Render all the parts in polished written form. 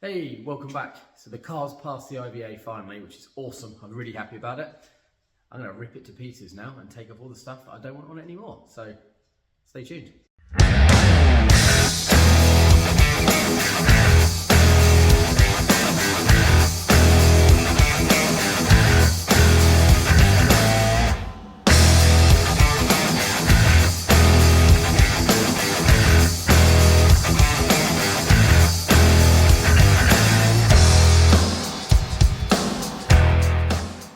Hey, welcome back. So the car's passed the IVA finally, which is awesome. I'm really happy about it. I'm going to rip it to pieces now and take off all the stuff that I don't want on it anymore. So stay tuned.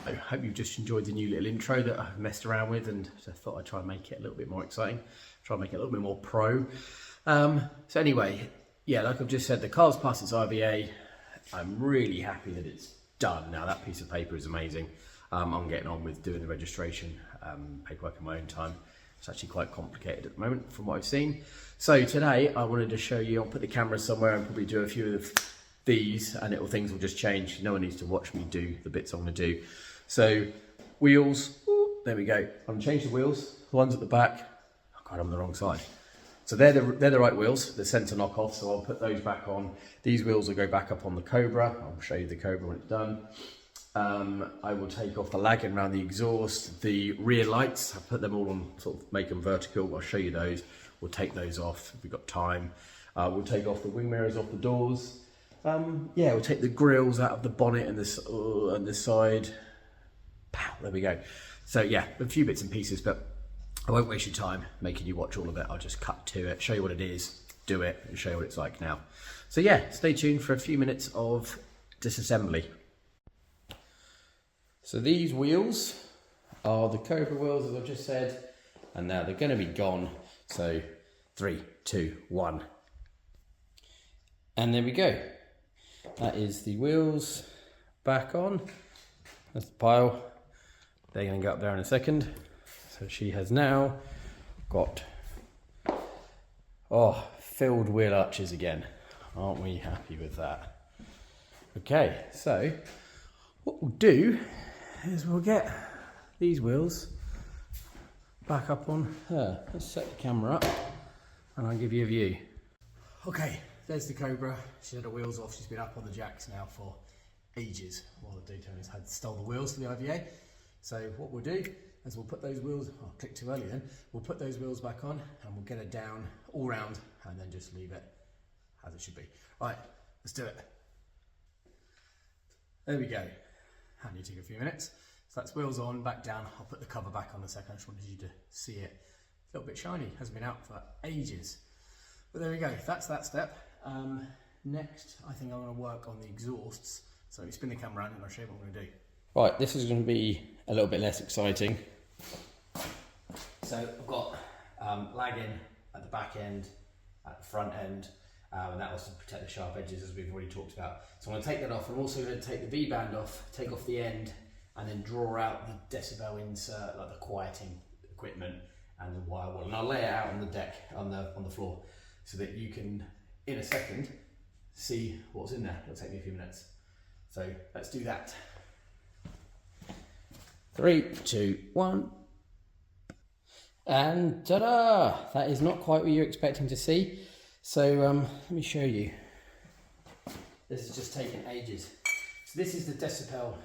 I hope you've just enjoyed the new little intro that I've messed around with, and I thought I'd try and make it a little bit more exciting, try and make it a little bit more pro. So anyway, yeah, like I've just said, the car's passed its IVA. I'm really happy that it's done. Now that piece of paper is amazing. I'm getting on with doing the registration paperwork in my own time. It's actually quite complicated at the moment from what I've seen. So today I wanted to show you, I'll put the camera somewhere and probably do a few of these, and things will just change. No one needs to watch me do the bits I want to do. So wheels, there we go. I'm gonna change the wheels. The ones at the back, oh God, I'm on the wrong side. So they're the right wheels, the centre knock off, so I'll put those back on. These wheels will go back up on the Cobra. I'll show you the Cobra when it's done. I will take off the lagging around the exhaust, the rear lights, I'll put them all on, sort of make them vertical. I'll show you those. We'll take those off if we've got time. We'll take off the wing mirrors off the doors. Yeah, we'll take the grills out of the bonnet and this side. Pow, there we go. So yeah, a few bits and pieces, but I won't waste your time making you watch all of it. I'll just cut to it, show you what it is, do it, and show you what it's like now. So yeah, stay tuned for a few minutes of disassembly. So these wheels are the Cobra wheels, as I've just said, and now they're going to be gone. So 3, 2, 1. And there we go. That is the wheels back on. That's the pile. They're going to go up there in a second. So she has now got, filled wheel arches again. Aren't we happy with that? Okay, so what we'll do is we'll get these wheels back up on her. Let's set the camera up and I'll give you a view. Okay, there's the Cobra. She had her wheels off. She's been up on the jacks now for ages while the Daytonas had stole the wheels for the IVA. So what we'll do is we'll put those wheels, I'll click too early then, we'll put those wheels back on and we'll get it down all round and then just leave it as it should be. Right, let's do it. There we go. Only took a few minutes. So that's wheels on, back down. I'll put the cover back on in a second. I just wanted you to see it. A little bit shiny, hasn't been out for ages. But there we go, that's that step. Next, I think I'm gonna work on the exhausts. So let me spin the camera around and I'll show you what I'm gonna do. Right, this is going to be a little bit less exciting. So I've got lagging at the back end, at the front end, and that was to protect the sharp edges as we've already talked about. So I'm going to take that off. I'm also going to take the V-band off, take off the end, and then draw out the decibel insert, like the quieting equipment and the wire wall. And I'll lay it out on the deck, on the floor, so that you can, in a second, see what's in there. It'll take me a few minutes. So let's do that. 3, 2, 1, and ta-da! That is not quite what you're expecting to see. So let me show you. This has just taken ages. So this is the decibel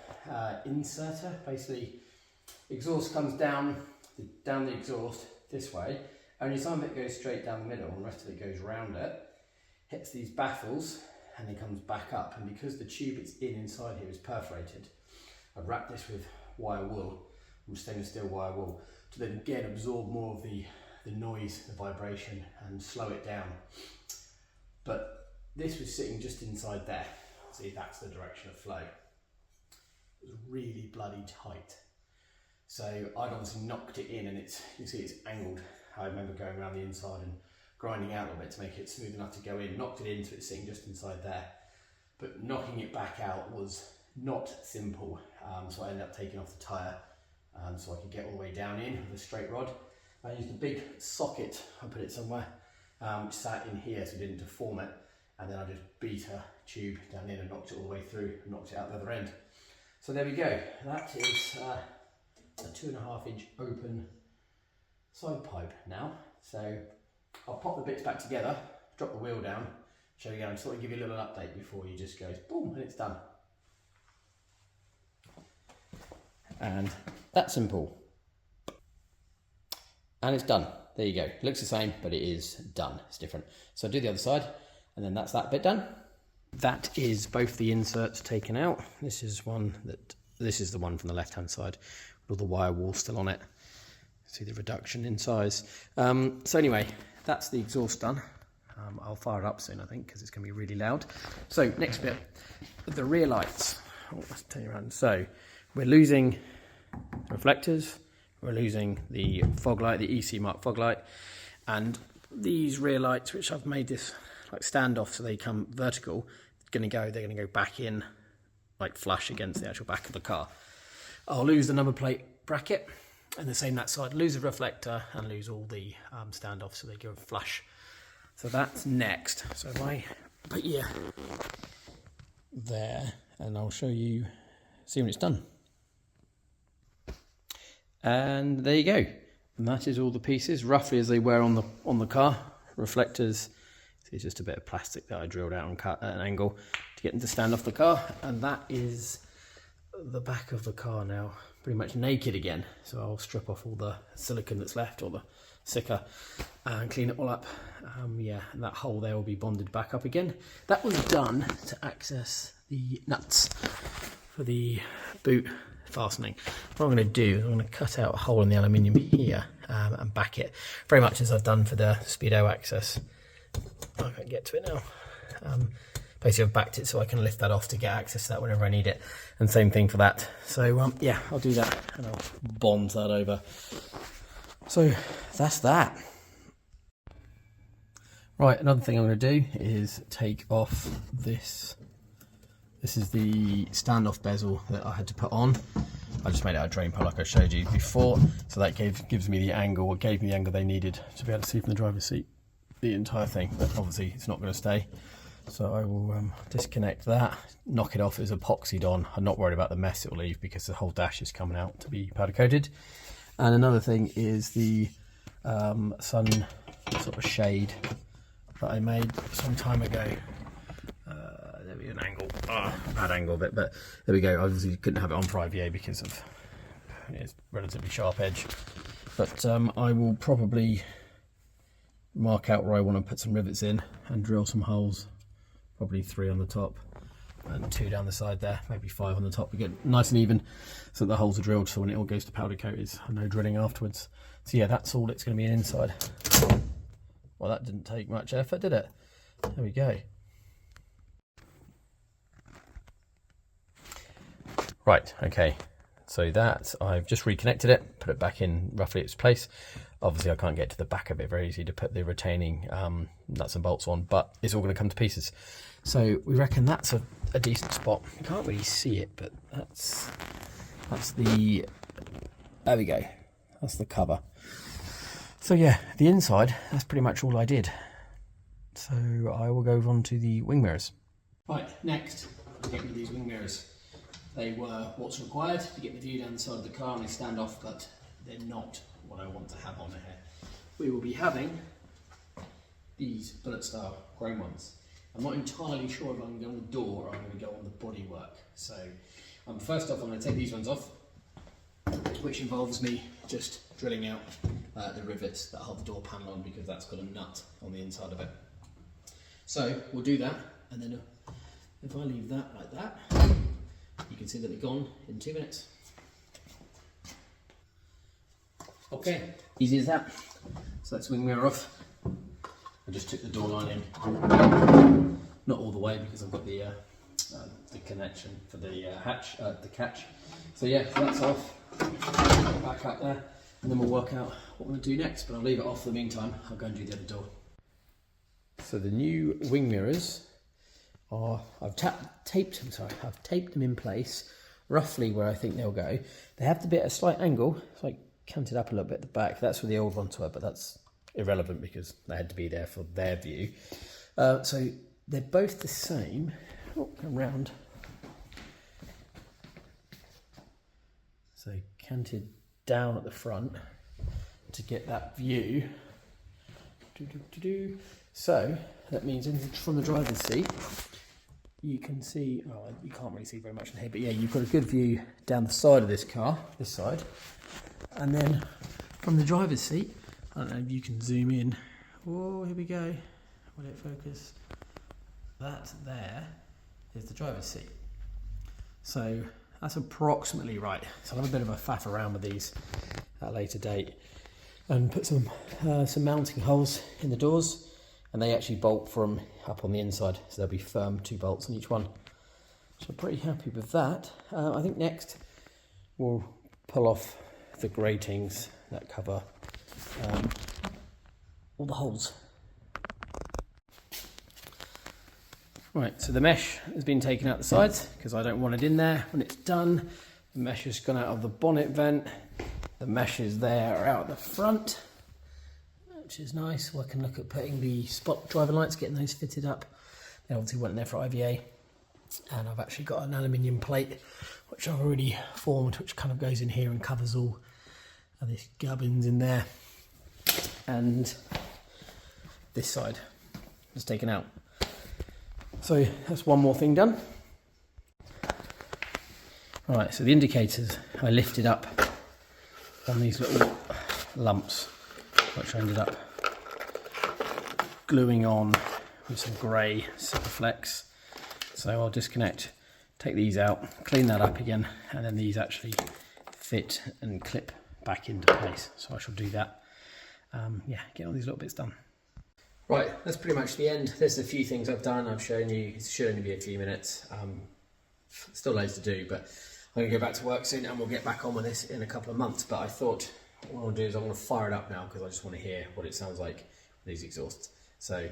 inserter. Basically, exhaust comes down the exhaust this way. Only some of it goes straight down the middle, and the rest of it goes round it. Hits these baffles, and then comes back up. And because the tube it's inside here is perforated, I've wrapped this with wire wool, from stainless steel wire wool, to then again absorb more of the noise, the vibration, and slow it down. But this was sitting just inside there. See, that's the direction of flow. It was really bloody tight. So I'd obviously knocked it in, and you see it's angled. I remember going around the inside and grinding out a little bit to make it smooth enough to go in. Knocked it in, so it's sitting just inside there. But knocking it back out was not simple, so I ended up taking off the tyre so I could get all the way down in with a straight rod. I used a big socket, I put it somewhere, which sat in here so it didn't deform it, and then I just beat a tube down in and knocked it all the way through and knocked it out the other end. So there we go, that is a 2.5 inch open side pipe now. So I'll pop the bits back together, drop the wheel down, show you again, sort of give you a little update before you just go boom and it's done. And that's simple. And it's done. There you go. It looks the same, but it is done. It's different. So do the other side, and then that's that bit done. That is both the inserts taken out. This is the one from the left-hand side with all the wire wall still on it. See the reduction in size. So anyway, that's the exhaust done. I'll fire it up soon, I think, because it's going to be really loud. So next bit, the rear lights. Oh, let's turn you around. So we're losing reflectors. We're losing the fog light, the EC Mark fog light, and these rear lights, which I've made this like standoff so they come vertical, they're going to go back in like flush against the actual back of the car. I'll lose the number plate bracket, and the same that side, lose the reflector and lose all the standoff so they go flush. So that's next. So if I put you there, and I'll show you, see when it's done. And there you go. And that is all the pieces, roughly as they were on the car. Reflectors, it's just a bit of plastic that I drilled out and cut at an angle to get them to stand off the car. And that is the back of the car now, pretty much naked again. So I'll strip off all the silicone that's left, or the sticker, and clean it all up. Yeah, and that hole there will be bonded back up again. That was done to access the nuts for the boot fastening. What I'm going to do is I'm going to cut out a hole in the aluminium here and back it, very much as I've done for the Speedo access. I can't get to it now. Basically I've backed it so I can lift that off to get access to that whenever I need it, and same thing for that. So yeah, I'll do that and I'll bond that over. So that's that. Right, another thing I'm going to do is take off this. This is the standoff bezel that I had to put on. I just made it out of drain pole like I showed you before, so that gives me the angle, or gave me the angle they needed to be able to see from the driver's seat the entire thing. But obviously it's not going to stay, so I will disconnect that, knock it off. It was epoxied on. I'm not worried about the mess it will leave because the whole dash is coming out to be powder coated. And another thing is the sun sort of shade that I made some time ago. There we go, an angle, bad angle a bit, but there we go. Obviously couldn't have it on for IVA because of its relatively sharp edge. But I will probably mark out where I want to put some rivets in and drill some holes, probably 3 on the top and 2 down the side there, maybe 5 on the top. We get nice and even so that the holes are drilled, so when it all goes to powder coat it's no drilling afterwards. So yeah, that's all it's going to be inside. Well, that didn't take much effort, did it? There we go. Right, okay, so that I've just reconnected it, put it back in roughly its place. Obviously I can't get to the back of it very easy to put the retaining nuts and bolts on, but it's all going to come to pieces. So we reckon that's a decent spot. You can't really see it, but that's the, there we go, that's the cover. So yeah, the inside, that's pretty much all I did. So I will go on to the wing mirrors. Right, next, I'll get rid of these wing mirrors. They were what's required to get the view down the side of the car, and they stand off, but they're not what I want to have on here. We will be having these bullet style chrome ones. I'm not entirely sure if I'm going to go on the door or I'm going to go on the bodywork. So first off, I'm going to take these ones off, which involves me just drilling out the rivets that hold the door panel on, because that's got a nut on the inside of it. So we'll do that, and then if I leave that like that, you can see that they're gone in 2 minutes. Okay, easy as that. So let's wing mirror off. I just took the door line in, not all the way because I've got the connection for the hatch, the catch. So yeah, so that's off. Back up there, and then we'll work out what we're going to do next. But I'll leave it off for the meantime. I'll go and do the other door. So the new wing mirrors are, I've taped them in place roughly where I think they'll go. They have to be at a slight angle, it's like canted up a little bit at the back. That's where the old ones were, but that's irrelevant because they had to be there for their view. So they're both the same. Oh, come round. So canted down at the front to get that view. So that means from the driver's seat, you can see, oh, you can't really see very much in here, but yeah, you've got a good view down the side of this car, this side. And then from the driver's seat, I don't know if you can zoom in. Oh, here we go. Will it focus? That there is the driver's seat. So that's approximately right. So I'll have a bit of a faff around with these at a later date and put some mounting holes in the doors, and they actually bolt from up on the inside, so they'll be firm, 2 bolts on each one. So I'm pretty happy with that. I think next we'll pull off the gratings that cover all the holes. Right, so the mesh has been taken out the sides because I don't want it in there when it's done. The mesh has gone out of the bonnet vent. The meshes there are out the front, which is nice. So I can look at putting the spot driver lights, getting those fitted up. They obviously went there for IVA. And I've actually got an aluminium plate, which I've already formed, which kind of goes in here and covers all of these gubbins in there. And this side is taken out. So that's one more thing done. Right, so the indicators I lifted up on these little lumps, which I ended up gluing on with some grey Superflex. So I'll disconnect, take these out, clean that up again, and then these actually fit and clip back into place. So I shall do that. Yeah, get all these little bits done. Right, that's pretty much the end. There's a few things I've done. I've shown you. It should only be a few minutes. Still loads to do, but I'm going to go back to work soon and we'll get back on with this in a couple of months. But I thought what I'll do is I'm going to fire it up now because I just want to hear what it sounds like with these exhausts. So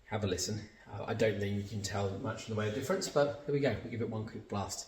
have a listen. I don't think you can tell much in the way of difference, but here we go. We'll give it one quick blast.